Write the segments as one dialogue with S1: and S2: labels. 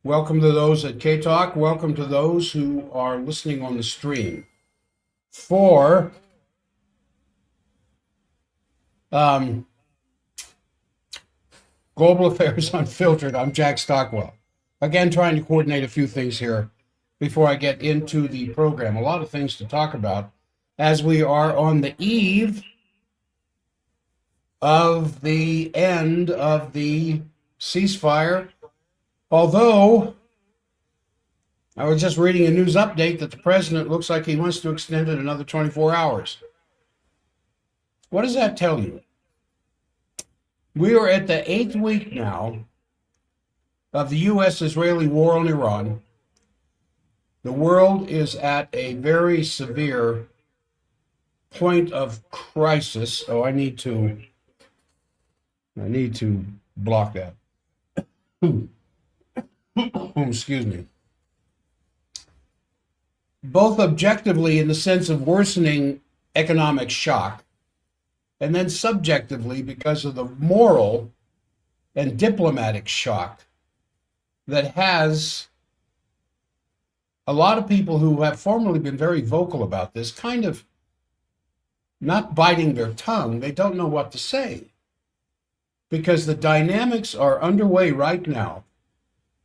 S1: Welcome to those at K-Talk. Welcome to those who are listening on the stream. For um, Global Affairs Unfiltered, I'm Jack Stockwell. Again, trying to coordinate a few things here before I get into the program. A lot of things to talk about as we are on the eve of the end of the ceasefire. Although I was just reading a news update that the president looks like he wants to extend it another 24 hours. What does that tell you? We are at the 8th week now of the U.S.-Israeli war on Iran. The world is at a very severe point of crisis. Oh, I need to block that. Excuse me. Both objectively in the sense of worsening economic shock, and then subjectively because of the moral and diplomatic shock that has a lot of people who have formerly been very vocal about this kind of not biting their tongue. They don't know what to say because the dynamics are underway right now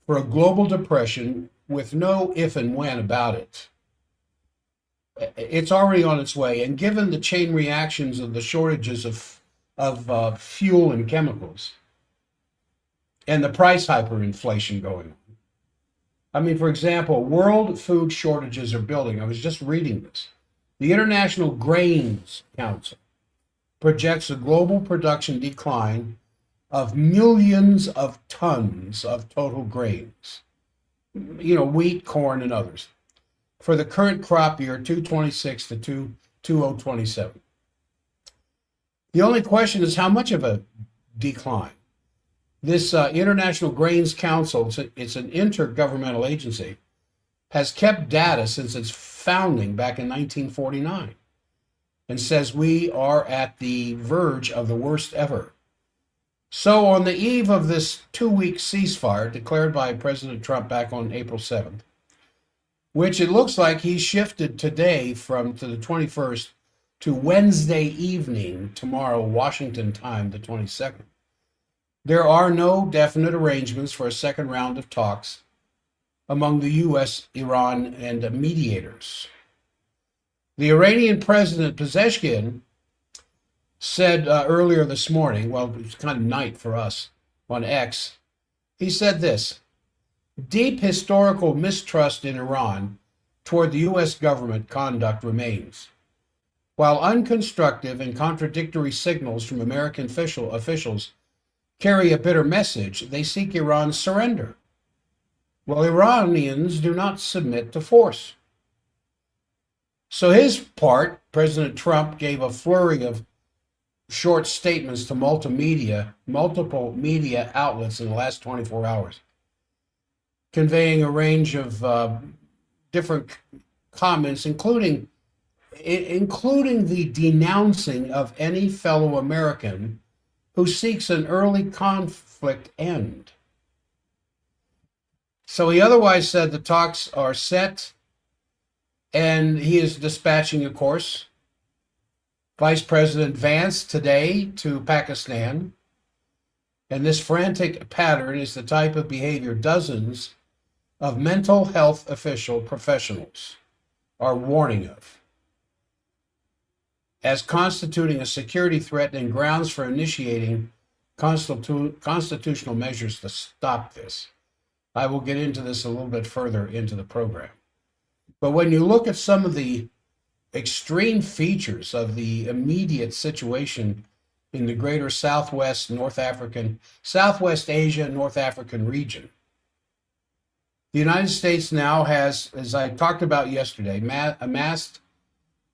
S1: for a global depression with no if and when about it. It's already on its way, and given the chain reactions of the shortages of fuel and chemicals and the price hyperinflation going on. I mean, for example, world food shortages are building. I was just reading this. The International Grains Council projects a global production decline of millions of tons of total grains, wheat, corn, and others, for the current crop year 226 to 2027. The only question is how much of a decline. This International Grains Council, it's an intergovernmental agency, has kept data since its founding back in 1949 and says we are at the verge of the worst ever. So on the eve of this 2-week ceasefire declared by President Trump back on April 7th, which it looks like he shifted today to the 21st to Wednesday evening, tomorrow, Washington time, the 22nd. There are no definite arrangements for a second round of talks among the U.S., Iran, and mediators. The Iranian President Pezeshkian said earlier this morning, well, it was kind of night for us on X, he said this: deep historical mistrust in Iran toward the U.S. government conduct remains. While unconstructive and contradictory signals from American officials carry a bitter message, they seek Iran's surrender, while Iranians do not submit to force. So his part, President Trump gave a flurry of short statements to multiple media outlets in the last 24 hours, conveying a range of different comments, including the denouncing of any fellow American who seeks an early conflict end. So he otherwise said the talks are set, and he is dispatching, of course, Vice President Vance today to Pakistan. And this frantic pattern is the type of behavior dozens of mental health professionals are warning of as constituting a security threat and grounds for initiating constitutional measures to stop this. I will get into this a little bit further into the program. But when you look at some of the extreme features of the immediate situation in the greater Southwest Asia, North African region, the United States now has, as I talked about yesterday, amassed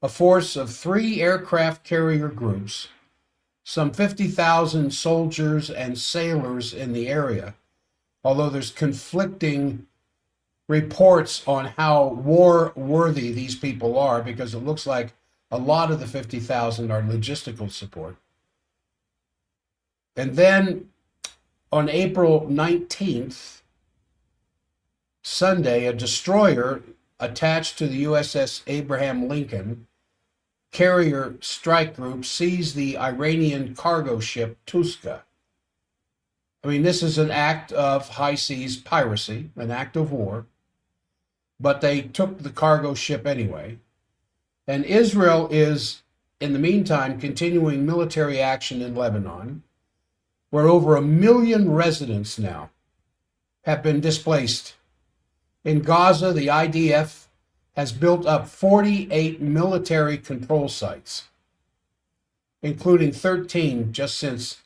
S1: a force of 3 aircraft carrier groups, some 50,000 soldiers and sailors in the area, although there's conflicting reports on how war-worthy these people are, because it looks like a lot of the 50,000 are logistical support. And then on April 19th, Sunday, a destroyer attached to the USS Abraham Lincoln carrier strike group seized the Iranian cargo ship Tuska. I mean, this is an act of high seas piracy, an act of war, but they took the cargo ship anyway. And Israel is, in the meantime, continuing military action in Lebanon, where over 1 million residents now have been displaced. In Gaza, the IDF has built up 48 military control sites, including 13 just since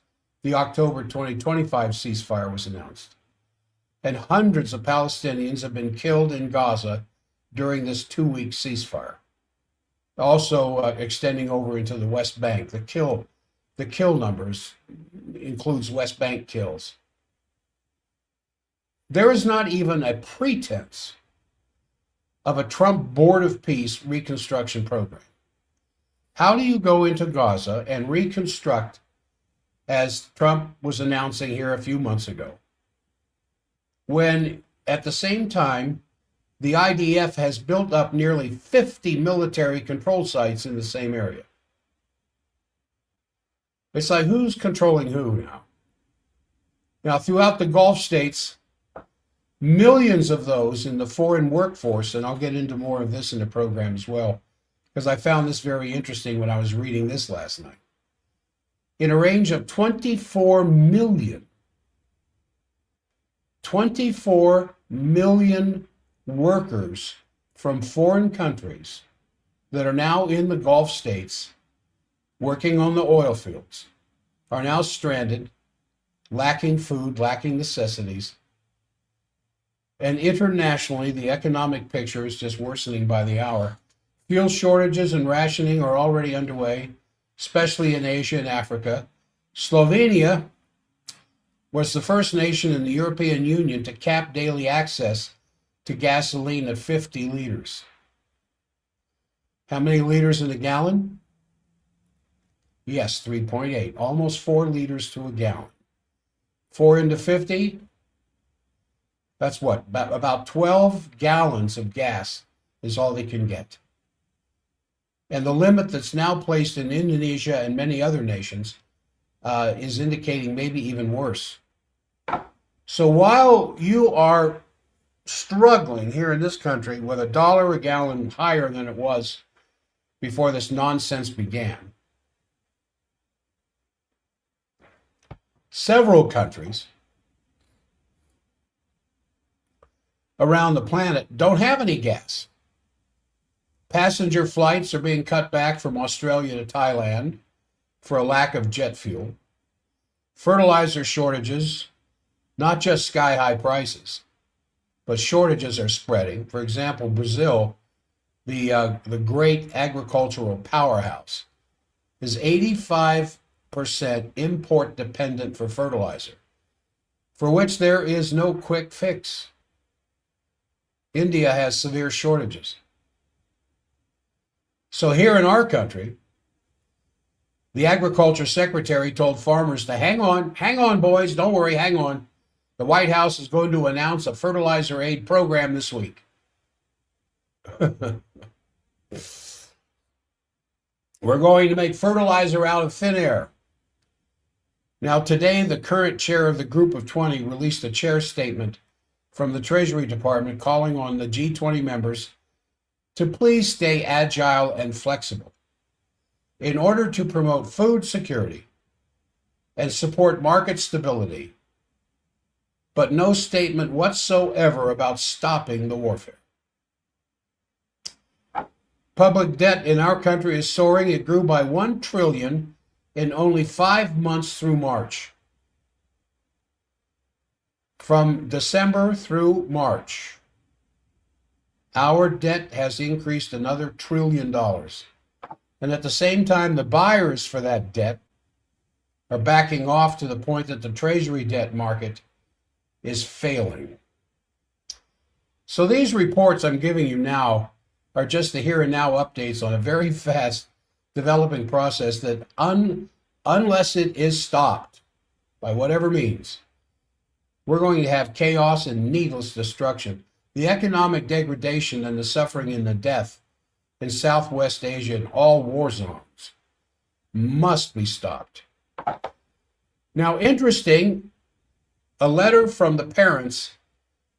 S1: the October 2025 ceasefire was announced. And hundreds of Palestinians have been killed in Gaza during this 2-week ceasefire. Also extending over into the West Bank. The kill numbers includes West Bank kills. There is not even a pretense of a Trump Board of Peace reconstruction program. How do you go into Gaza and reconstruct, as Trump was announcing here a few months ago, when at the same time the IDF has built up nearly 50 military control sites in the same area? It's like, who's controlling who now? Now, throughout the Gulf states, millions of those in the foreign workforce, and I'll get into more of this in the program as well, because I found this very interesting when I was reading this last night. In a range of 24 million workers from foreign countries that are now in the Gulf states working on the oil fields are now stranded, lacking food, lacking necessities. And internationally, the economic picture is just worsening by the hour. Fuel shortages and rationing are already underway, especially in Asia and Africa. Slovenia was the first nation in the European Union to cap daily access to gasoline at 50 liters. How many liters in a gallon? Yes, 3.8, almost 4 liters to a gallon. 4 into 50, that's what? About 12 gallons of gas is all they can get. And the limit that's now placed in Indonesia and many other nations is indicating maybe even worse. So while you are struggling here in this country with $1 a gallon higher than it was before this nonsense began, several countries around the planet don't have any gas. Passenger flights are being cut back from Australia to Thailand for a lack of jet fuel. Fertilizer shortages, not just sky-high prices, but shortages are spreading. For example, Brazil, the great agricultural powerhouse, is 85% import dependent for fertilizer, for which there is no quick fix. India has severe shortages. So here in our country, the agriculture secretary told farmers to hang on, boys, don't worry, hang on. The White House is going to announce a fertilizer aid program this week. We're going to make fertilizer out of thin air. Now, today, the current chair of the Group of 20 released a chair statement from the Treasury Department calling on the G20 members to please stay agile and flexible in order to promote food security and support market stability, but no statement whatsoever about stopping the warfare. Public debt in our country is soaring. It grew by $1 trillion in only 5 months through March. From December through March, our debt has increased another $1 trillion. And at the same time, the buyers for that debt are backing off to the point that the Treasury debt market is failing. So these reports I'm giving you now are just the here and now updates on a very fast developing process that unless it is stopped by whatever means, we're going to have chaos and needless destruction. The economic degradation and the suffering and the death in Southwest Asia and all war zones must be stopped. Now, interesting, a letter from the parents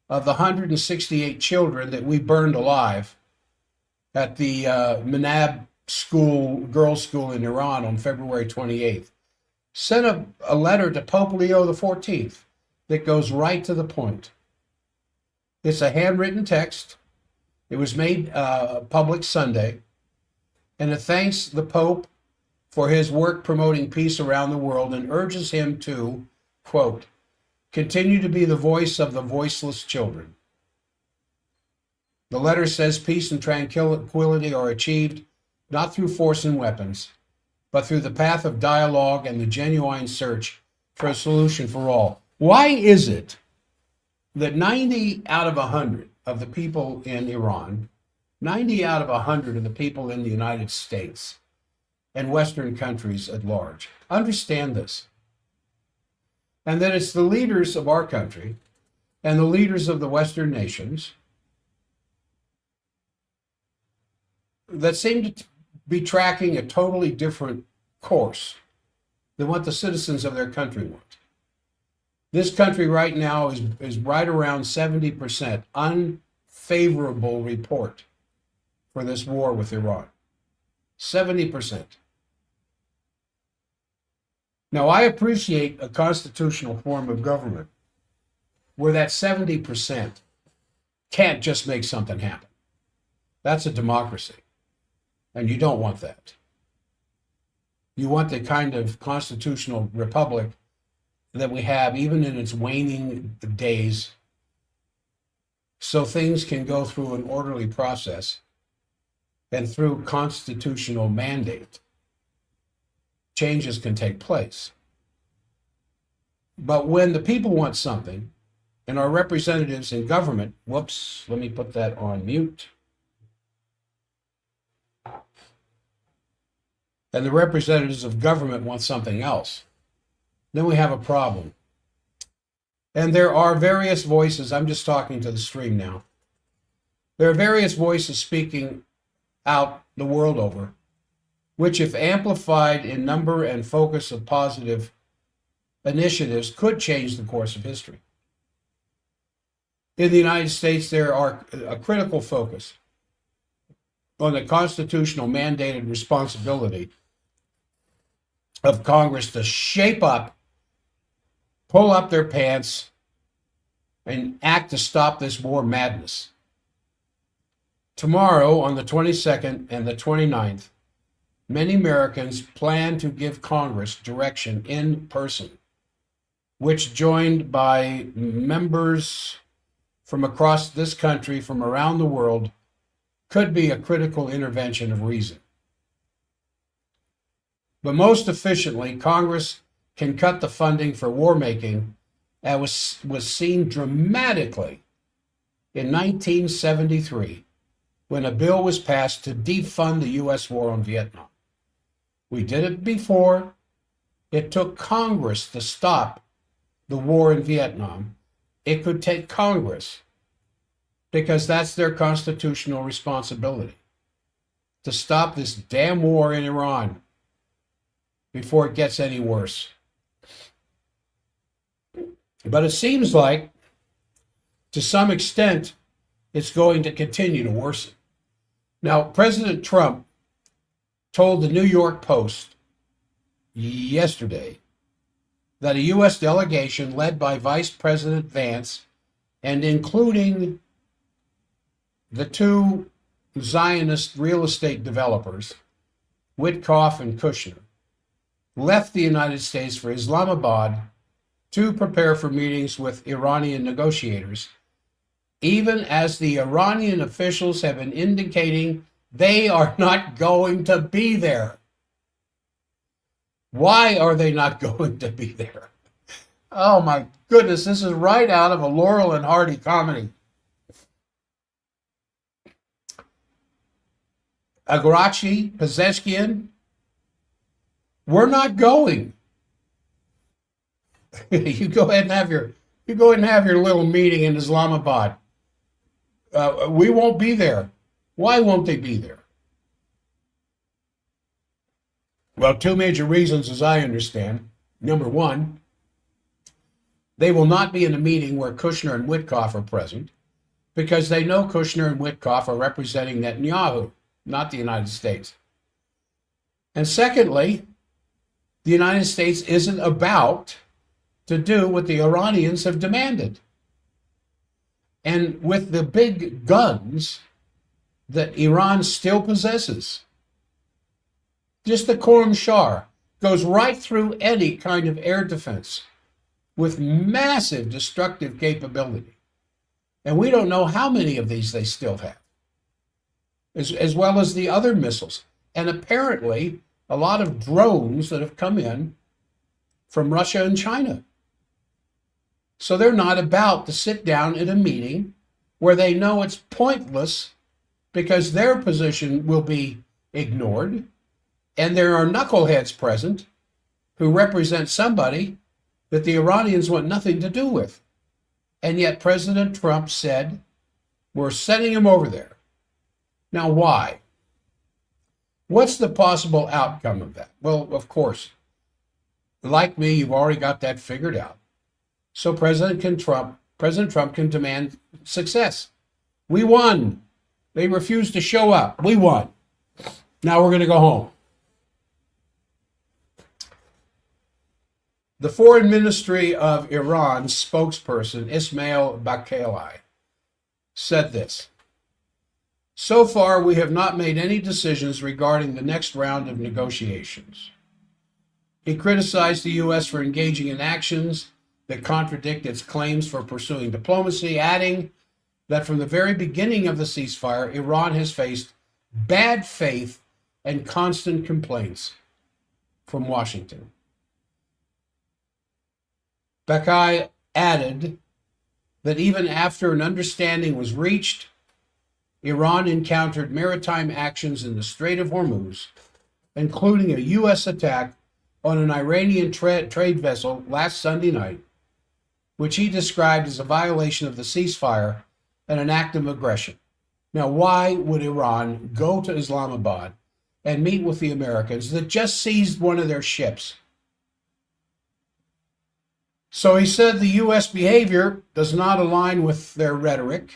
S1: of the 168 children that we burned alive at the Manab school, girls' school in Iran on February 28th, sent a letter to Pope Leo XIV that goes right to the point. It's a handwritten text. It was made public Sunday, and it thanks the Pope for his work promoting peace around the world and urges him to, quote, continue to be the voice of the voiceless children. The letter says peace and tranquility are achieved not through force and weapons, but through the path of dialogue and the genuine search for a solution for all. Why is it that 90 out of 100 of the people in Iran, 90 out of 100 of the people in the United States and Western countries at large understand this? And that it's the leaders of our country and the leaders of the Western nations that seem to be tracking a totally different course than what the citizens of their country want. This country right now is right around 70% unfavorable report for this war with Iran. 70%. Now, I appreciate a constitutional form of government where that 70% can't just make something happen. That's a democracy, and you don't want that. You want the kind of constitutional republic that we have, even in its waning days, so things can go through an orderly process and through constitutional mandate, changes can take place. But when the people want something, and our representatives in government, whoops, let me put that on mute. And the representatives of government want something else, then we have a problem. And there are various voices, I'm just talking to the stream now. There are various voices speaking out the world over, which, if amplified in number and focus of positive initiatives, could change the course of history. In the United States, there are a critical focus on the constitutional mandated responsibility of Congress to shape up, pull up their pants, and act to stop this war madness. Tomorrow, on the 22nd and the 29th, many Americans plan to give Congress direction in person, which, joined by members from across this country, from around the world, could be a critical intervention of reason. But most efficiently, Congress can cut the funding for war making as was seen dramatically in 1973 when a bill was passed to defund the U.S. war on Vietnam. We did it before. It took Congress to stop the war in Vietnam. It could take Congress, because that's their constitutional responsibility, to stop this damn war in Iran before it gets any worse. But it seems like, to some extent, it's going to continue to worsen. Now, President Trump told the New York Post yesterday that a U.S. delegation led by Vice President Vance, and including the two Zionist real estate developers, Witkoff and Kushner, left the United States for Islamabad to prepare for meetings with Iranian negotiators, even as the Iranian officials have been indicating they are not going to be there. Why are they not going to be there? Oh my goodness, this is right out of a Laurel and Hardy comedy. Agrachi, Pezeshkian, we're not going. You go ahead and have your little meeting in Islamabad. We won't be there. Why won't they be there? Well, two major reasons, as I understand. Number one, they will not be in a meeting where Kushner and Witkoff are present because they know Kushner and Witkoff are representing Netanyahu, not the United States. And secondly, the United States isn't about to do what the Iranians have demanded. And with the big guns that Iran still possesses, just the Khorram Shah goes right through any kind of air defense with massive destructive capability. And we don't know how many of these they still have, as well as the other missiles. And apparently, a lot of drones that have come in from Russia and China. So they're not about to sit down in a meeting where they know it's pointless because their position will be ignored. And there are knuckleheads present who represent somebody that the Iranians want nothing to do with. And yet President Trump said, we're sending him over there. Now, why? What's the possible outcome of that? Well, of course, like me, you've already got that figured out. So President Trump can demand success. We won. They refused to show up. We won. Now we're going to go home. The Foreign Ministry of Iran's spokesperson, Ismail Baqai, said this: so far, we have not made any decisions regarding the next round of negotiations. He criticized the U.S. for engaging in actions that contradict its claims for pursuing diplomacy, adding that from the very beginning of the ceasefire, Iran has faced bad faith and constant complaints from Washington. Baqai added that even after an understanding was reached, Iran encountered maritime actions in the Strait of Hormuz, including a U.S. attack on an Iranian trade vessel last Sunday night, which he described as a violation of the ceasefire and an act of aggression. Now, why would Iran go to Islamabad and meet with the Americans that just seized one of their ships? So he said the U.S. behavior does not align with their rhetoric,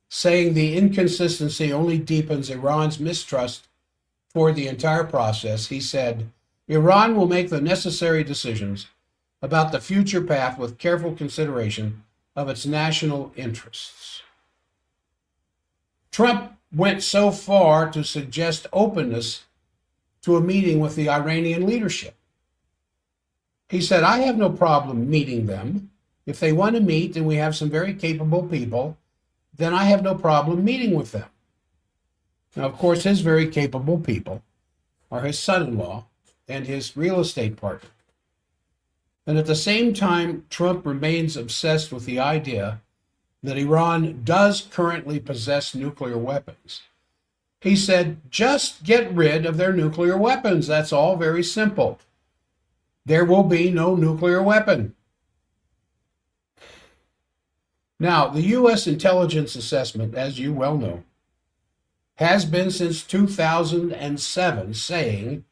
S1: saying the inconsistency only deepens Iran's mistrust for the entire process. He said, Iran will make the necessary decisions about the future path with careful consideration of its national interests. Trump went so far to suggest openness to a meeting with the Iranian leadership. He said, I have no problem meeting them. If they want to meet and we have some very capable people, then I have no problem meeting with them. Now, of course, his very capable people are his son-in-law and his real estate partner. And at the same time, Trump remains obsessed with the idea that Iran does currently possess nuclear weapons. He said, just get rid of their nuclear weapons. That's all very simple. There will be no nuclear weapon. Now, the U.S. intelligence assessment, as you well know, has been since 2007 saying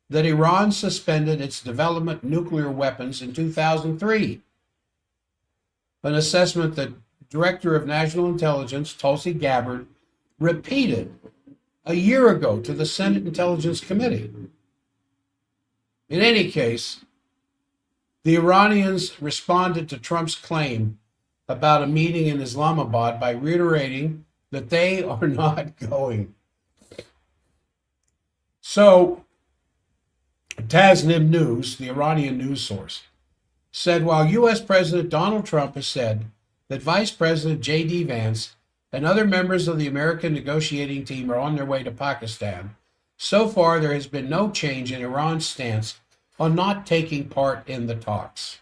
S1: that Iran suspended its development of nuclear weapons in 2003. An assessment that Director of National Intelligence, Tulsi Gabbard, repeated a year ago to the Senate Intelligence Committee. In any case, the Iranians responded to Trump's claim about a meeting in Islamabad by reiterating that they are not going. So, Tasnim News, the Iranian news source, said while U.S. President Donald Trump has said that Vice President J.D. Vance and other members of the American negotiating team are on their way to Pakistan, so far there has been no change in Iran's stance on not taking part in the talks.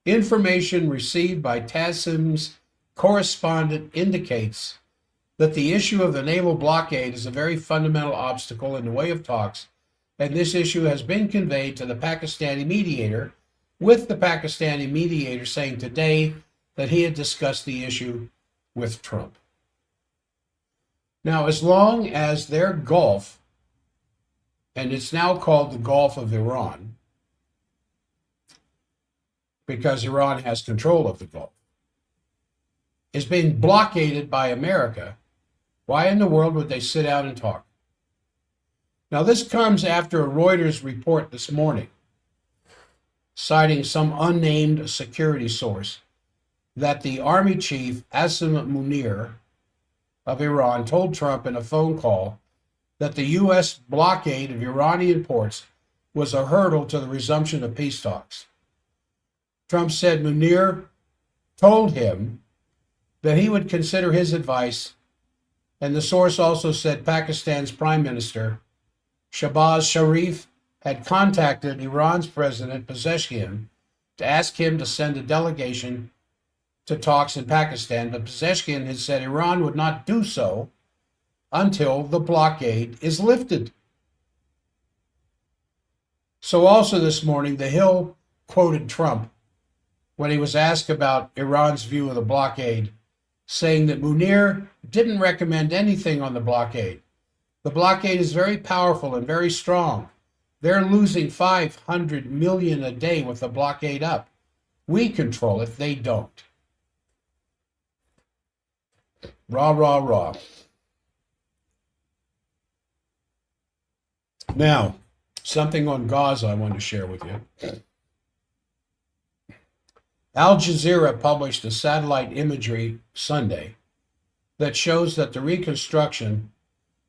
S1: Information received by Tassim's correspondent indicates that the issue of the naval blockade is a very fundamental obstacle in the way of talks, and this issue has been conveyed to the Pakistani mediator, with the Pakistani mediator saying today that he had discussed the issue with Trump. Now, as long as their Gulf, and it's now called the Gulf of Iran, because Iran has control of the Gulf, is being blockaded by America, why in the world would they sit down and talk? Now, this comes after a Reuters report this morning, citing some unnamed security source, that the army chief, Asim Munir of Iran, told Trump in a phone call that the U.S. blockade of Iranian ports was a hurdle to the resumption of peace talks. Trump said Munir told him that he would consider his advice, and the source also said Pakistan's Prime Minister, Shahbaz Sharif, had contacted Iran's President Pezeshkian to ask him to send a delegation to talks in Pakistan, but Pezeshkian had said Iran would not do so until the blockade is lifted. So also this morning, The Hill quoted Trump when he was asked about Iran's view of the blockade, saying that Munir didn't recommend anything on the blockade. The blockade is very powerful and very strong. They're losing 500 million a day with the blockade up. We control it, they don't. Rah, rah, rah. Now, something on Gaza I want to share with you. Al Jazeera published a satellite imagery Sunday that shows that the reconstruction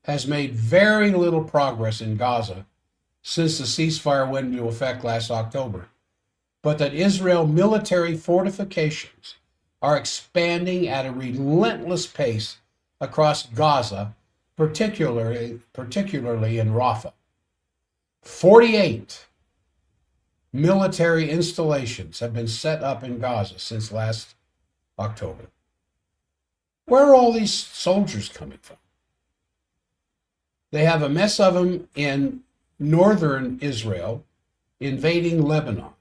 S1: has made very little progress in Gaza since the ceasefire went into effect last October, but that Israel military fortifications are expanding at a relentless pace across Gaza, particularly in Rafah. 48 military installations have been set up in Gaza since last October. Where are all these soldiers coming from? They have a mess of them in northern Israel, invading Lebanon.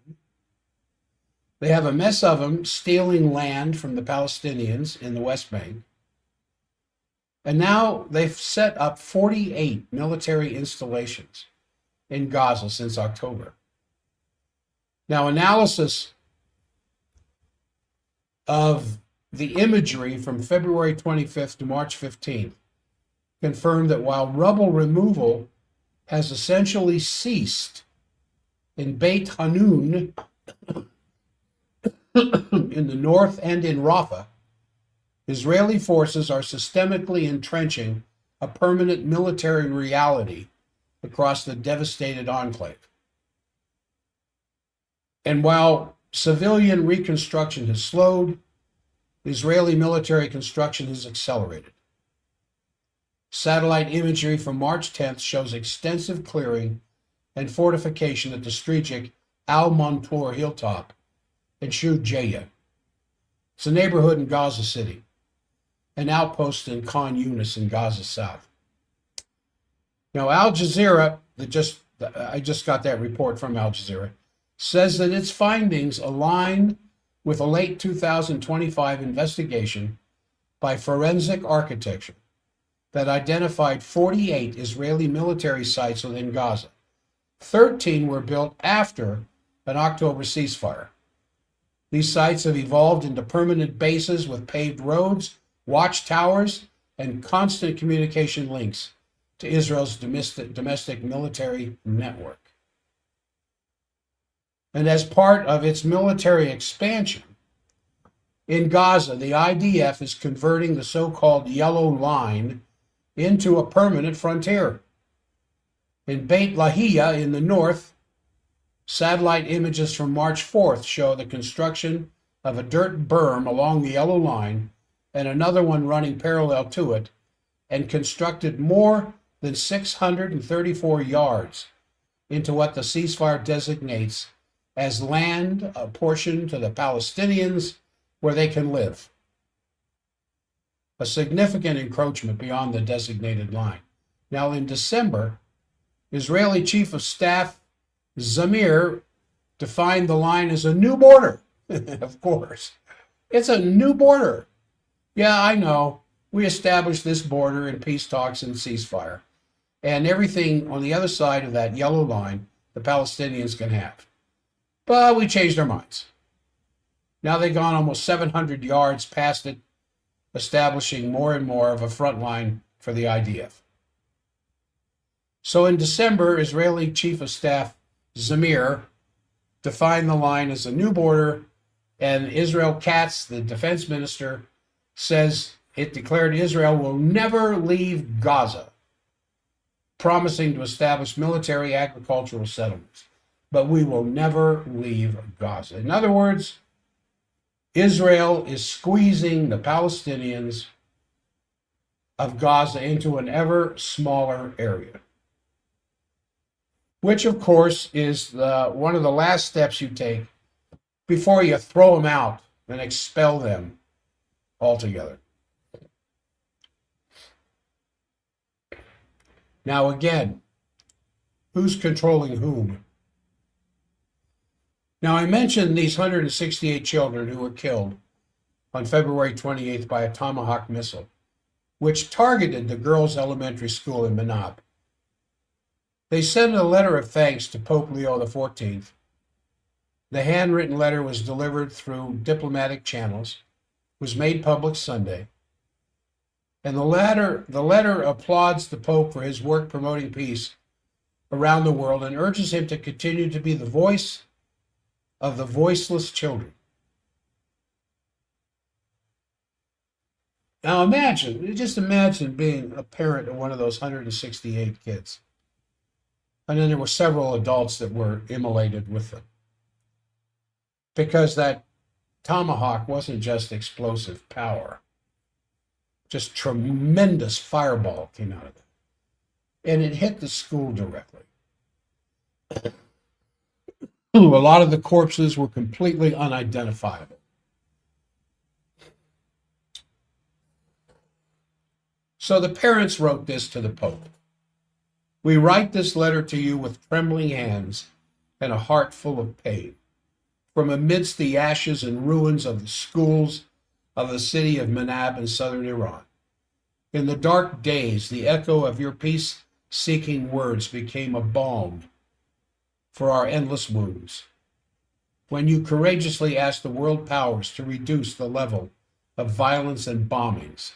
S1: They have a mess of them stealing land from the Palestinians in the West Bank. And now they've set up 48 military installations in Gaza since October. Now, analysis of the imagery from February 25th to March 15th confirmed that while rubble removal has essentially ceased in Beit Hanun in the north and in Rafah, Israeli forces are systemically entrenching a permanent military reality across the devastated enclave. And while civilian reconstruction has slowed, Israeli military construction has accelerated. Satellite imagery from March 10th shows extensive clearing and fortification at the strategic Al Mansour hilltop in Shujaia. It's a neighborhood in Gaza City, an outpost in Khan Yunis in Gaza South. Now, Al Jazeera, I just got that report from Al Jazeera, says that its findings align with a late 2025 investigation by Forensic Architecture that identified 48 Israeli military sites within Gaza. 13 were built after an October ceasefire. These sites have evolved into permanent bases with paved roads, watchtowers, and constant communication links to Israel's domestic military network. And as part of its military expansion, in Gaza, the IDF is converting the so-called Yellow Line into a permanent frontier. In Beit Lahia in the north, satellite images from March 4th show the construction of a dirt berm along the Yellow Line and another one running parallel to it, and constructed more than 634 yards into what the ceasefire designates as land apportioned to the Palestinians where they can live. A significant encroachment beyond the designated line. Now, in December, Israeli Chief of Staff Zamir defined the line as a new border. Of course. It's a new border. Yeah, I know. We established this border in peace talks and ceasefire. And everything on the other side of that yellow line, the Palestinians can have. But we changed our minds. Now they've gone almost 700 yards past it, establishing more and more of a front line for the IDF. So in December, Israeli Chief of Staff Zamir defined the line as a new border, and Israel Katz, the defense minister, says it declared Israel will never leave Gaza, promising to establish military agricultural settlements. But we will never leave Gaza. In other words, Israel is squeezing the Palestinians of Gaza into an ever smaller area, which, of course, is one of the last steps you take before you throw them out and expel them altogether. Now, again, who's controlling whom? Now, I mentioned these 168 children who were killed on February 28th by a Tomahawk missile, which targeted the girls' elementary school in Manab. They sent a letter of thanks to Pope Leo XIV. The handwritten letter was delivered through diplomatic channels, was made public Sunday, and the letter applauds the Pope for his work promoting peace around the world and urges him to continue to be the voice of the voiceless children. Now just imagine being a parent of one of those 168 kids. And then there were several adults that were immolated with them. Because that Tomahawk wasn't just explosive power. Just tremendous fireball came out of it. And it hit the school directly. A lot of the corpses were completely unidentifiable. So the parents wrote this to the Pope. We write this letter to you with trembling hands and a heart full of pain. From amidst the ashes and ruins of the schools of the city of Manab in southern Iran. In the dark days, the echo of your peace-seeking words became a balm for our endless wounds. When you courageously asked the world powers to reduce the level of violence and bombings,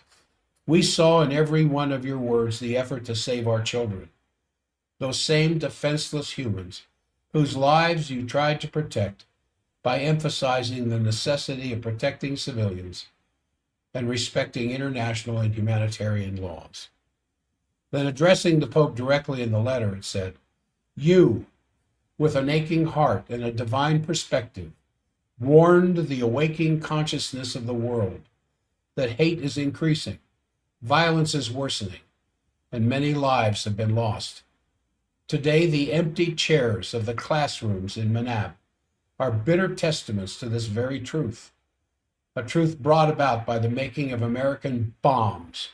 S1: we saw in every one of your words the effort to save our children, those same defenseless humans whose lives you tried to protect by emphasizing the necessity of protecting civilians and respecting international and humanitarian laws. Then, addressing the Pope directly in the letter, it said, you, with an aching heart and a divine perspective, warned the awakening consciousness of the world that hate is increasing, violence is worsening, and many lives have been lost. Today, the empty chairs of the classrooms in Manab are bitter testaments to this very truth, a truth brought about by the making of American bombs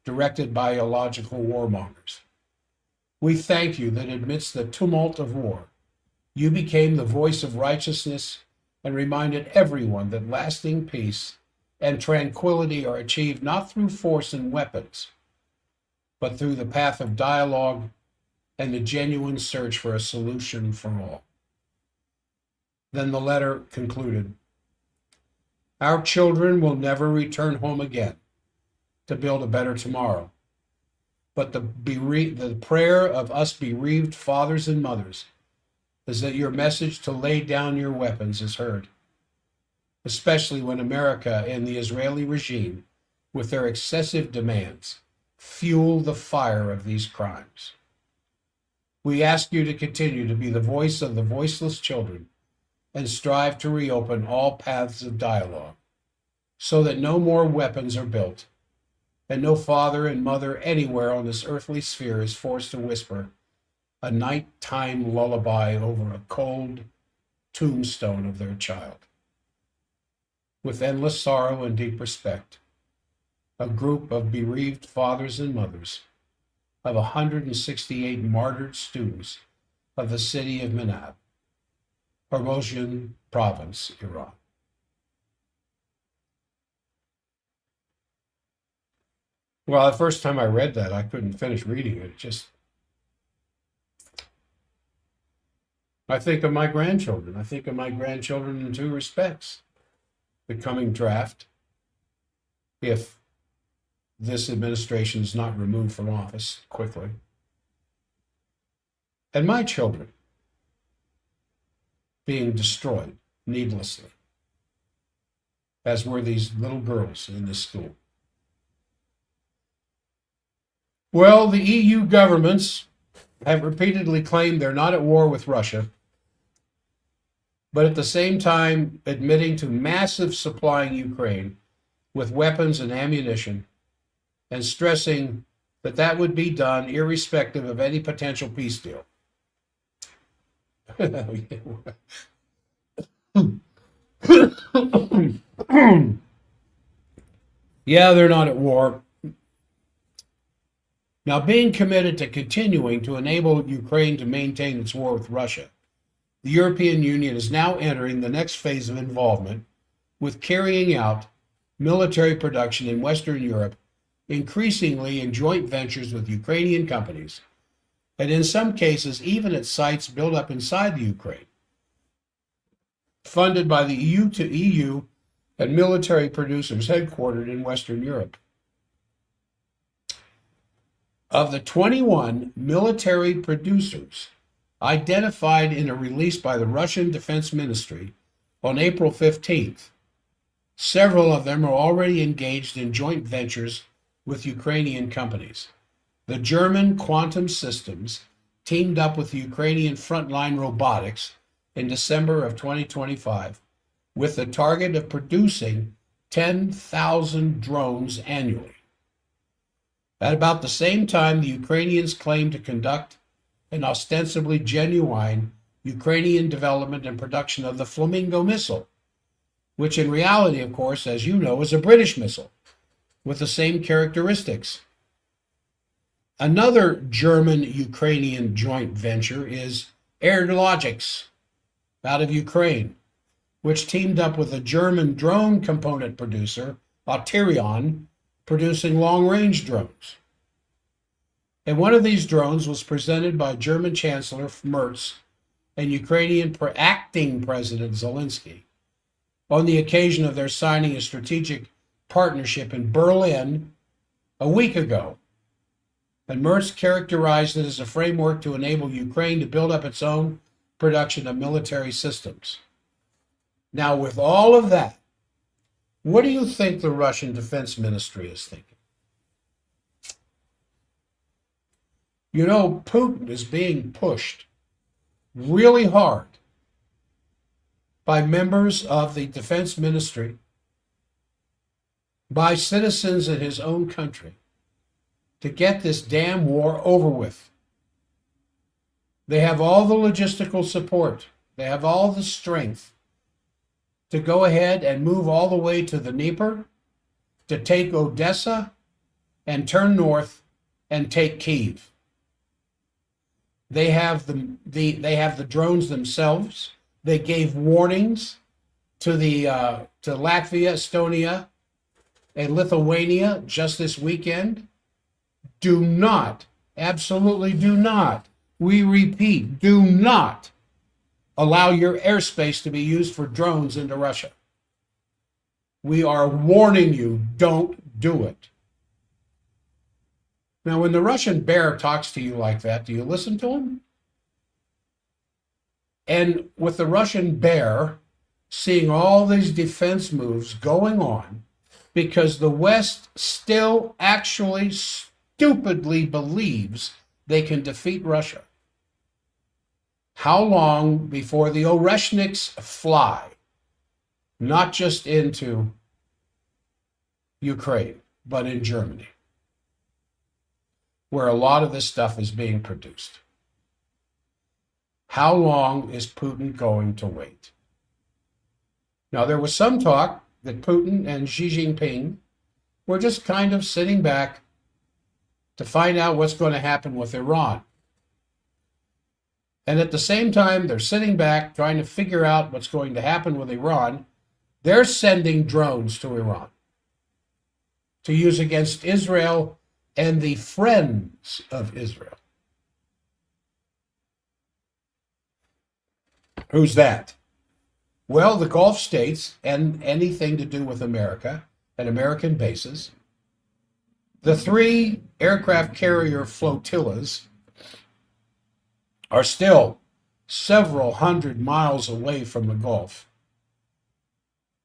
S1: directed by illogical warmongers. We thank you that amidst the tumult of war, you became the voice of righteousness and reminded everyone that lasting peace and tranquility are achieved not through force and weapons, but through the path of dialogue and the genuine search for a solution for all. Then the letter concluded, our children will never return home again to build a better tomorrow, but the prayer of us bereaved fathers and mothers is that your message to lay down your weapons is heard, especially when America and the Israeli regime, with their excessive demands, fuel the fire of these crimes. We ask you to continue to be the voice of the voiceless children and strive to reopen all paths of dialogue so that no more weapons are built and no father and mother anywhere on this earthly sphere is forced to whisper a nighttime lullaby over a cold tombstone of their child. With endless sorrow and deep respect, a group of bereaved fathers and mothers of 168 martyred students of the city of Manab, Hormozgan province, Iran. Well, the first time I read that, I couldn't finish reading it. It just, I think of my grandchildren. I think of my grandchildren in two respects. The coming draft, if this administration is not removed from office quickly, and my children being destroyed needlessly, as were these little girls in this school. Well, the EU governments have repeatedly claimed they're not at war with Russia, but at the same time admitting to massive supplying Ukraine with weapons and ammunition, and stressing that that would be done irrespective of any potential peace deal. Yeah, they're not at war. Now, being committed to continuing to enable Ukraine to maintain its war with Russia, the European Union is now entering the next phase of involvement with carrying out military production in Western Europe, increasingly in joint ventures with Ukrainian companies, and in some cases even at sites built up inside the Ukraine, funded by the EU and military producers headquartered in Western Europe. Of the 21 military producers identified in a release by the Russian Defense Ministry on April 15th, several of them are already engaged in joint ventures with Ukrainian companies. The German Quantum Systems teamed up with the Ukrainian Frontline Robotics in December of 2025 with the target of producing 10,000 drones annually. At about the same time, the Ukrainians claimed to conduct an ostensibly genuine Ukrainian development and production of the Flamingo missile, which in reality, of course, as you know, is a British missile with the same characteristics. Another German-Ukrainian joint venture is Airlogics out of Ukraine, which teamed up with a German drone component producer, Auterion, producing long-range drones. And one of these drones was presented by German Chancellor Merz and Ukrainian acting President Zelensky on the occasion of their signing a strategic partnership in Berlin a week ago. And Merz characterized it as a framework to enable Ukraine to build up its own production of military systems. Now, with all of that, what do you think the Russian Defense Ministry is thinking? You know, Putin is being pushed really hard by members of the Defense Ministry, by citizens in his own country, to get this damn war over with. They have all the logistical support. They have all the strength to go ahead and move all the way to the Dnieper, to take Odessa, and turn north and take Kyiv. They have the drones themselves. They gave warnings to Latvia, Estonia, and Lithuania just this weekend. Do not, absolutely do not, we repeat, do not allow your airspace to be used for drones into Russia. We are warning you, don't do it. Now, when the Russian bear talks to you like that, do you listen to him? And with the Russian bear seeing all these defense moves going on, because the West still actually stupidly believes they can defeat Russia. How long before the Oreshniks fly, not just into Ukraine, but in Germany, where a lot of this stuff is being produced? How long is Putin going to wait? Now, there was some talk that Putin and Xi Jinping were just kind of sitting back to find out what's going to happen with Iran. And at the same time, they're sitting back trying to figure out what's going to happen with Iran. They're sending drones to Iran to use against Israel and the friends of Israel. Who's that? Well, the Gulf states and anything to do with America and American bases, the 3 aircraft carrier flotillas are still several hundred miles away from the Gulf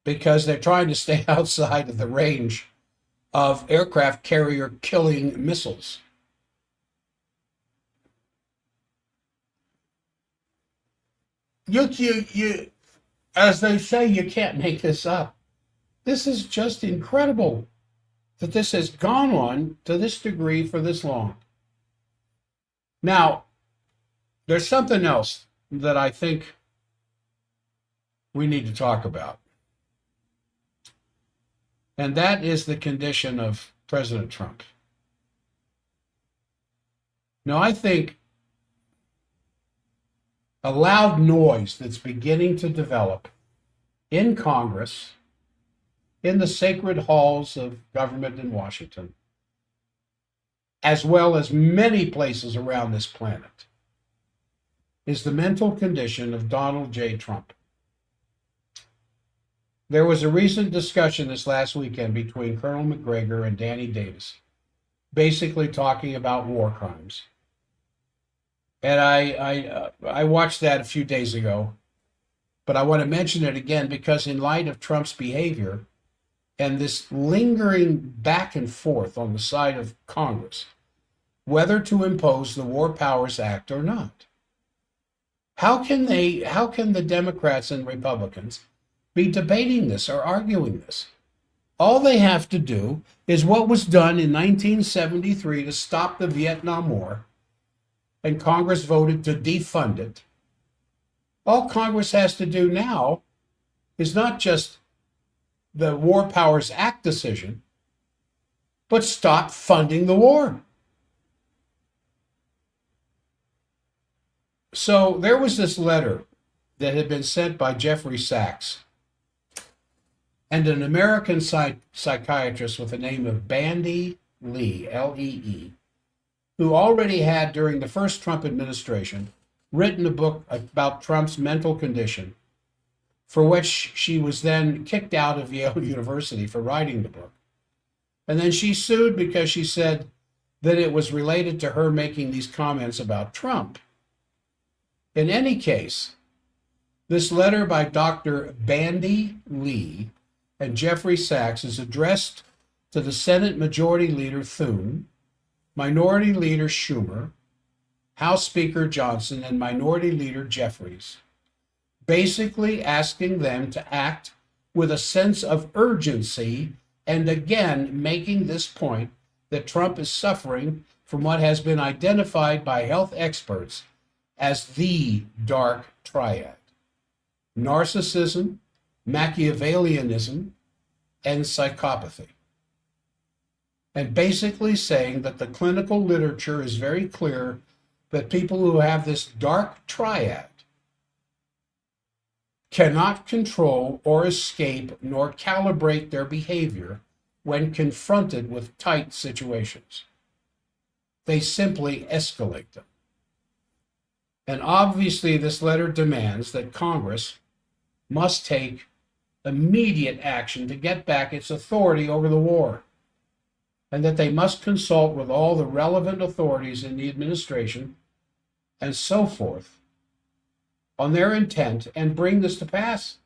S1: because they're trying to stay outside of the range of aircraft carrier killing missiles. You, as they say, you can't make this up. This is just incredible that this has gone on to this degree for this long. Now, there's something else that I think we need to talk about. And that is the condition of President Trump. Now, I think a loud noise that's beginning to develop in Congress, in the sacred halls of government in Washington, as well as many places around this planet, is the mental condition of Donald J. Trump. There was a recent discussion this last weekend between Colonel McGregor and Danny Davis, basically talking about war crimes. And I watched that a few days ago, but I want to mention it again because in light of Trump's behavior and this lingering back and forth on the side of Congress, whether to impose the War Powers Act or not. How can the Democrats and Republicans be debating this or arguing this? All they have to do is what was done in 1973 to stop the Vietnam War, and Congress voted to defund it. All Congress has to do now is not just the War Powers Act decision, but stop funding the war. So there was this letter that had been sent by Jeffrey Sachs and an American psychiatrist with the name of Bandy Lee, Lee, who already had, during the first Trump administration, written a book about Trump's mental condition, for which she was then kicked out of Yale University for writing the book. And then she sued because she said that it was related to her making these comments about Trump. In any case, this letter by Dr. Bandy Lee and Jeffrey Sachs is addressed to the Senate Majority Leader Thune, Minority Leader Schumer, House Speaker Johnson, and Minority Leader Jeffries, basically asking them to act with a sense of urgency and again making this point that Trump is suffering from what has been identified by health experts as the dark triad: narcissism, Machiavellianism, and psychopathy. And basically saying that the clinical literature is very clear that people who have this dark triad cannot control or escape nor calibrate their behavior when confronted with tight situations. They simply escalate them. And obviously, this letter demands that Congress must take immediate action to get back its authority over the war, and that they must consult with all the relevant authorities in the administration and so forth on their intent and bring this to pass.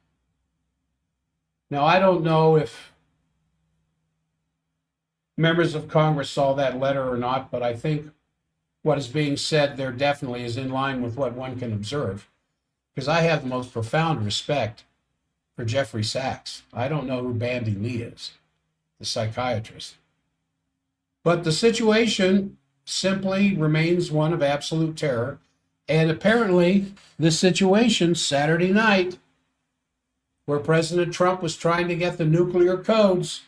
S1: Now, I don't know if members of Congress saw that letter or not, but I think what is being said there definitely is in line with what one can observe, because I have the most profound respect for Jeffrey Sachs. I don't know who Bandy Lee is, the psychiatrist. But the situation simply remains one of absolute terror. And apparently, the situation Saturday night, where President Trump was trying to get the nuclear codes,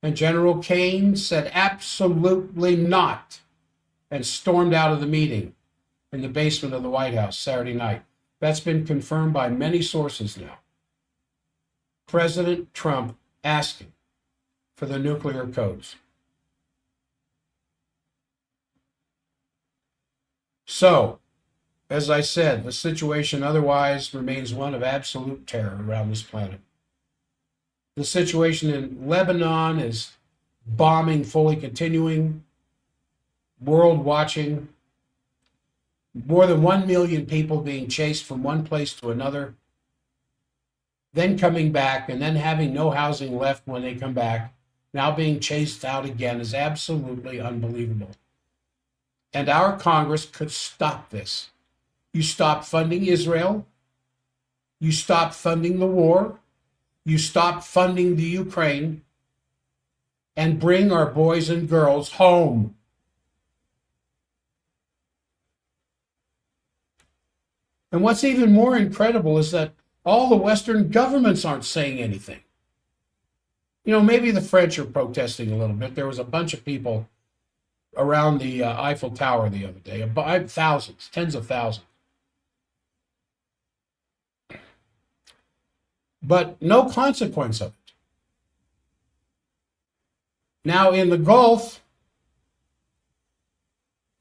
S1: and General Kane said absolutely not, and stormed out of the meeting in the basement of the White House Saturday night. That's been confirmed by many sources now. President Trump asking for the nuclear codes. So, as I said, the situation otherwise remains one of absolute terror around this planet. The situation in Lebanon is bombing fully continuing, world watching, more than 1 million people being chased from one place to another, then coming back and then having no housing left when they come back, now being chased out again is absolutely unbelievable. And our Congress could stop this. You stop funding Israel. You stop funding the war. You stop funding the Ukraine and bring our boys and girls home. And what's even more incredible is that all the Western governments aren't saying anything. You know, maybe the French are protesting a little bit. There was a bunch of people around the Eiffel Tower the other day, thousands, tens of thousands. But no consequence of it. Now, in the Gulf,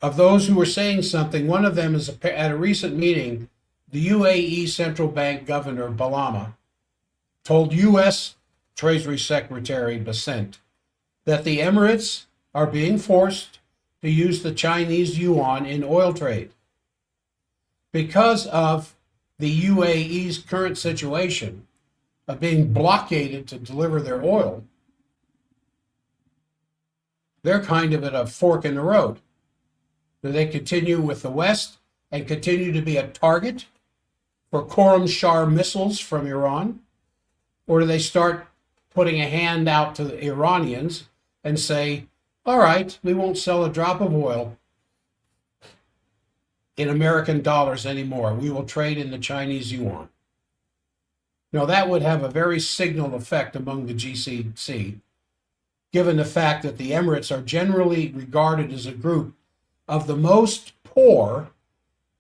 S1: of those who were saying something, one of them is at a recent meeting, the UAE Central Bank Governor Balama told U.S. Treasury Secretary Bessent that the Emirates are being forced to use the Chinese yuan in oil trade. Because of the UAE's current situation of being blockaded to deliver their oil, they're kind of at a fork in the road. Do they continue with the West and continue to be a target for Khorramshahr missiles from Iran? Or do they start putting a hand out to the Iranians and say, all right, we won't sell a drop of oil in American dollars anymore. We will trade in the Chinese yuan. Now, that would have a very signal effect among the GCC, given the fact that the Emirates are generally regarded as a group of the most poor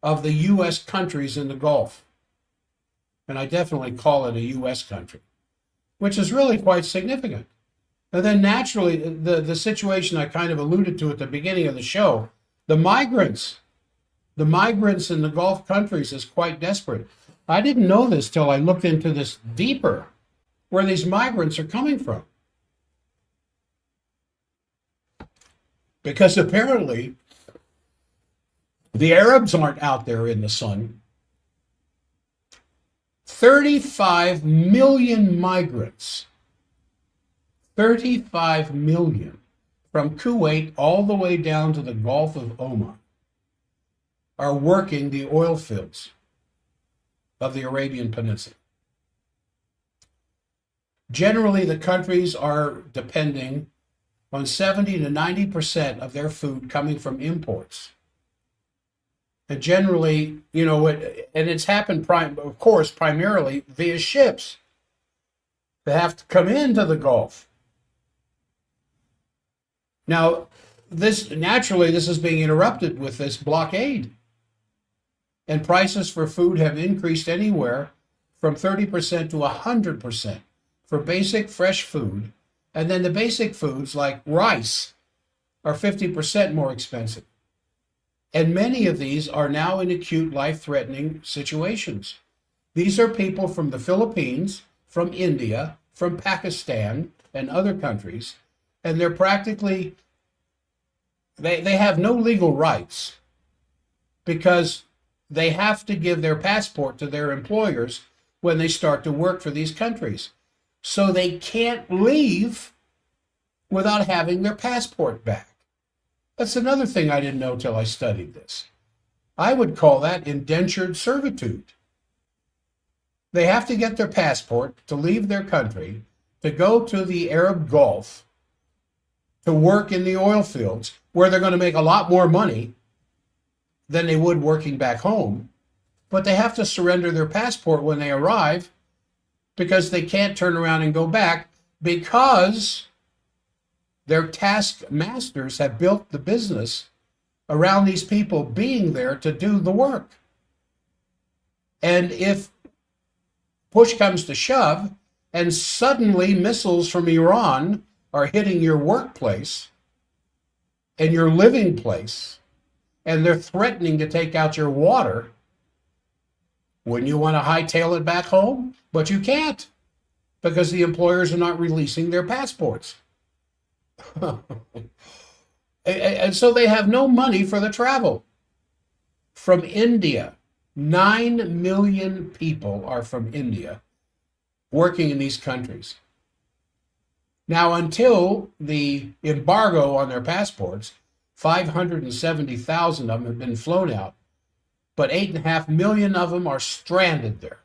S1: of the U.S. countries in the Gulf. And I definitely call it a U.S. country, which is really quite significant. And then naturally, the situation I kind of alluded to at the beginning of the show, the migrants in the Gulf countries is quite desperate. I didn't know this till I looked into this deeper, where these migrants are coming from. Because apparently, the Arabs aren't out there in the sun. 35 million migrants, 35 million from Kuwait all the way down to the Gulf of Oman are working the oil fields of the Arabian Peninsula. Generally, the countries are depending on 70 to 90% of their food coming from imports. And generally, you know, and it's happened, of course, primarily via ships. They have to come into the Gulf. Now, this is being interrupted with this blockade. And prices for food have increased anywhere from 30% to 100% for basic fresh food. And then the basic foods like rice are 50% more expensive. And many of these are now in acute life-threatening situations. These are people from the Philippines, from India, from Pakistan, and other countries. And they're practically, they have no legal rights because they have to give their passport to their employers when they start to work for these countries. So they can't leave without having their passport back. That's another thing I didn't know till I studied this. I would call that indentured servitude. They have to get their passport to leave their country, to go to the Arab Gulf, to work in the oil fields, where they're going to make a lot more money than they would working back home. But they have to surrender their passport when they arrive because they can't turn around and go back because their taskmasters have built the business around these people being there to do the work. And if push comes to shove, and suddenly missiles from Iran are hitting your workplace and your living place, and they're threatening to take out your water, wouldn't you want to hightail it back home? But you can't, because the employers are not releasing their passports. And so they have no money for the travel. From India, 9 million people are from India working in these countries. Now, until the embargo on their passports, 570,000 of them have been flown out, but 8.5 million of them are stranded there.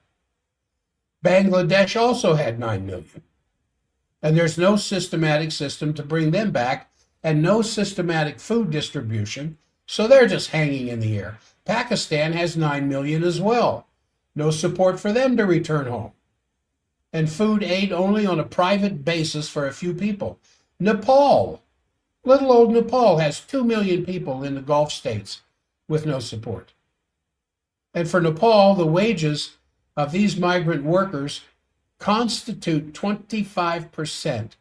S1: Bangladesh also had 9 million. And there's no systematic system to bring them back and no systematic food distribution, so they're just hanging in the air. Pakistan has 9 million as well. No support for them to return home. And food aid only on a private basis for a few people. Nepal, little old Nepal, has 2 million people in the Gulf states with no support. And for Nepal, the wages of these migrant workers constitute 25%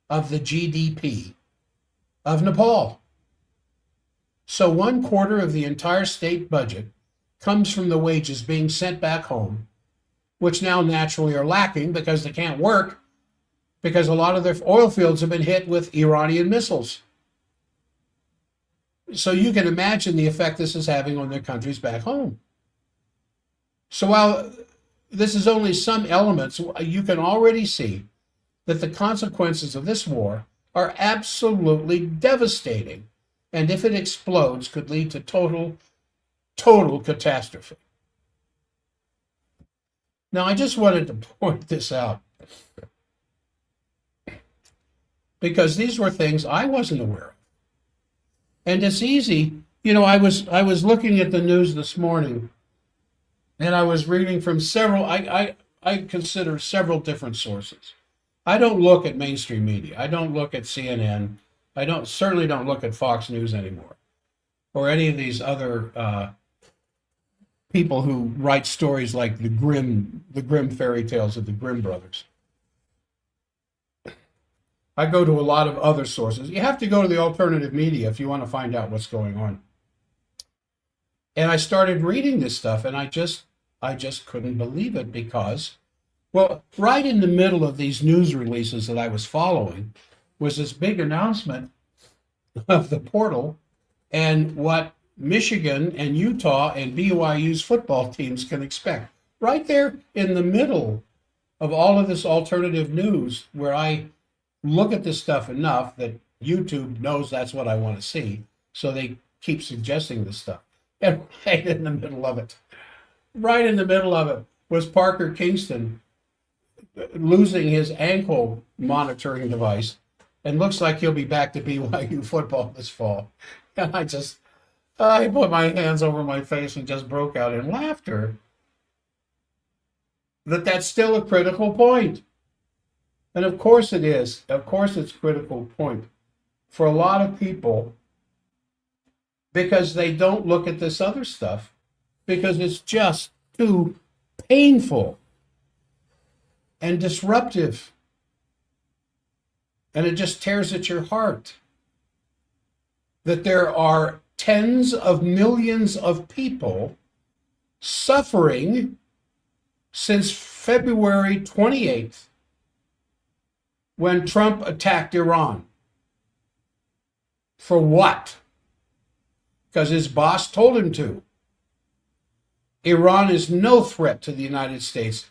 S1: of the GDP of Nepal. So 1/4 of the entire state budget comes from the wages being sent back home, which now naturally are lacking because they can't work, because a lot of their oil fields have been hit with Iranian missiles. So you can imagine the effect this is having on their countries back home. So while this is only some elements, you can already see that the consequences of this war are absolutely devastating, and if it explodes, could lead to total catastrophe. Now, I just wanted to point this out because these were things I wasn't aware of. And it's easy, I was looking at the news this morning, and I was reading from several, I consider several different sources. I don't look at mainstream media. I don't look at CNN. Certainly don't look at Fox News anymore, or any of these other people who write stories like the Grimm fairy tales of the Grimm brothers. I go to a lot of other sources. You have to go to the alternative media if you want to find out what's going on. And I started reading this stuff, and I just couldn't believe it because, well, right in the middle of these news releases that I was following was this big announcement of the portal and what Michigan and Utah and BYU's football teams can expect. Right there in the middle of all of this alternative news, where I look at this stuff enough that YouTube knows that's what I want to see, so they keep suggesting this stuff. And right in the middle of it, was Parker Kingston losing his ankle monitoring device, and looks like he'll be back to BYU football this fall. And I put my hands over my face and just broke out in laughter. That's still a critical point. And of course it is. Of course it's a critical point for a lot of people, because they don't look at this other stuff because it's just too painful and disruptive. And it just tears at your heart that there are tens of millions of people suffering since February 28th, when Trump attacked Iran. For what? Because his boss told him to. Iran is no threat to the United States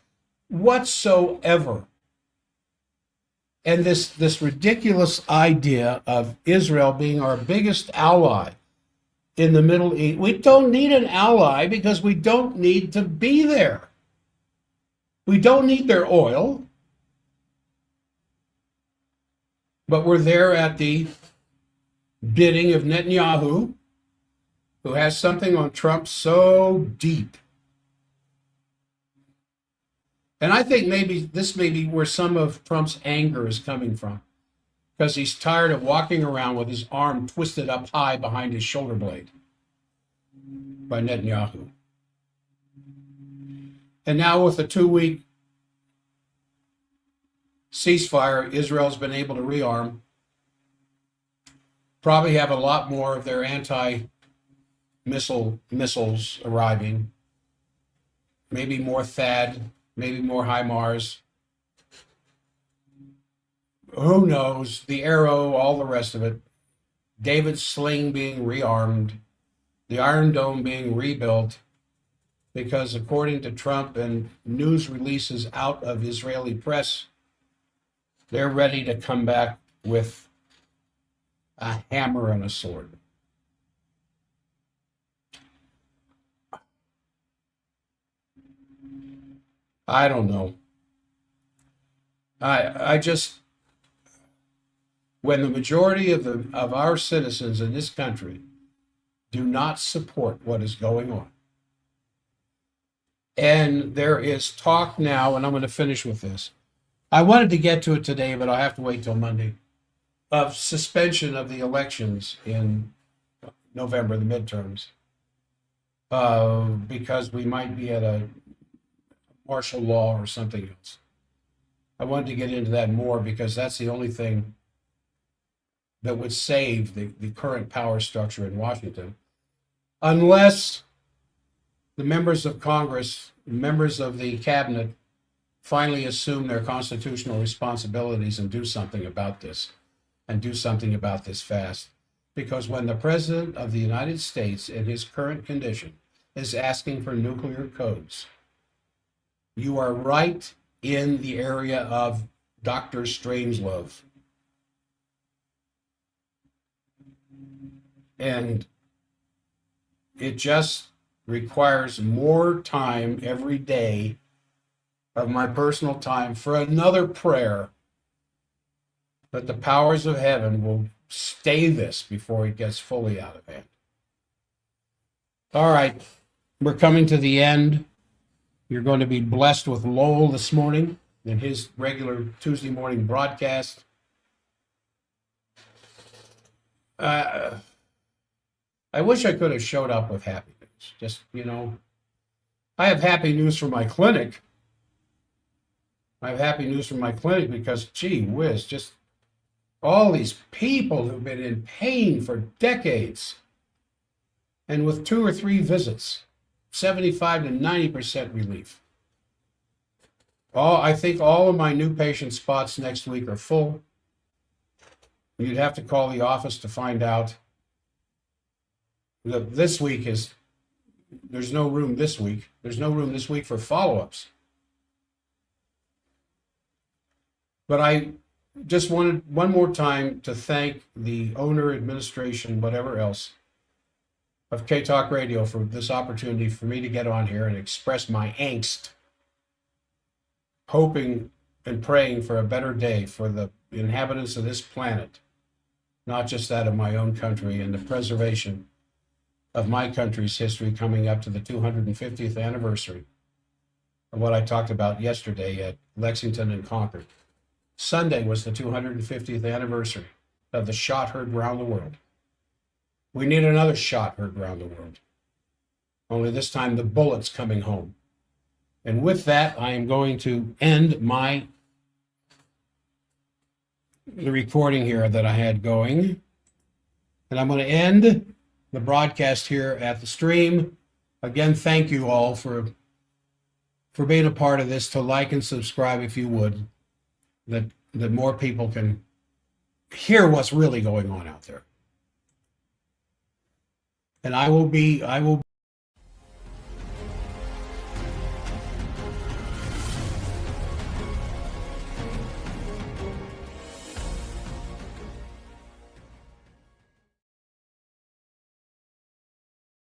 S1: whatsoever. And this ridiculous idea of Israel being our biggest ally in the Middle East. We don't need an ally because we don't need to be there. We don't need their oil. But we're there at the bidding of Netanyahu, who has something on Trump so deep. And I think this may be where some of Trump's anger is coming from, because he's tired of walking around with his arm twisted up high behind his shoulder blade by Netanyahu. And now with a 2-week ceasefire, Israel's been able to rearm, probably have a lot more of their missiles arriving, maybe more THAAD, maybe more HIMARS. Who knows? The Arrow, all the rest of it. David's Sling being rearmed, the Iron Dome being rebuilt, because according to Trump and news releases out of Israeli press, they're ready to come back with a hammer and a sword. I don't know. I just, when the majority of our citizens in this country do not support what is going on, and there is talk now, and I'm going to finish with this. I wanted to get to it today, but I'll have to wait till Monday, of suspension of the elections in November, the midterms, because we might be at a martial law or something else. I wanted to get into that more because that's the only thing that would save the current power structure in Washington, unless the members of Congress, members of the cabinet, finally assume their constitutional responsibilities and do something about this, and do something about this fast. Because when the President of the United States, in his current condition, is asking for nuclear codes, you are right in the area of Dr. Strangelove. And it just requires more time every day of my personal time for another prayer that the powers of heaven will stay this before it gets fully out of hand. All right, we're coming to the end. You're going to be blessed with Lowell this morning in his regular Tuesday morning broadcast. I wish I could have showed up with happy news. Just, I have happy news for my clinic. I have happy news from my clinic because, gee whiz, just all these people who've been in pain for decades, and with 2 or 3 visits, 75 to 90% relief. I think all of my new patient spots next week are full. You'd have to call the office to find out. This week there's no room this week. There's no room this week for follow-ups. But I just wanted one more time to thank the owner, administration, whatever else, of K-Talk Radio for this opportunity for me to get on here and express my angst, hoping and praying for a better day for the inhabitants of this planet, not just that of my own country, and the preservation of my country's history coming up to the 250th anniversary of what I talked about yesterday at Lexington and Concord. Sunday was the 250th anniversary of the shot heard around the world. We need another shot heard around the world, only this time the bullet's coming home. And with that, I am going to end the recording here that I had going. And I'm going to end the broadcast here at the stream. Again, thank you all for being a part of this. To like and subscribe if you would, that more people can hear what's really going on out there. And I will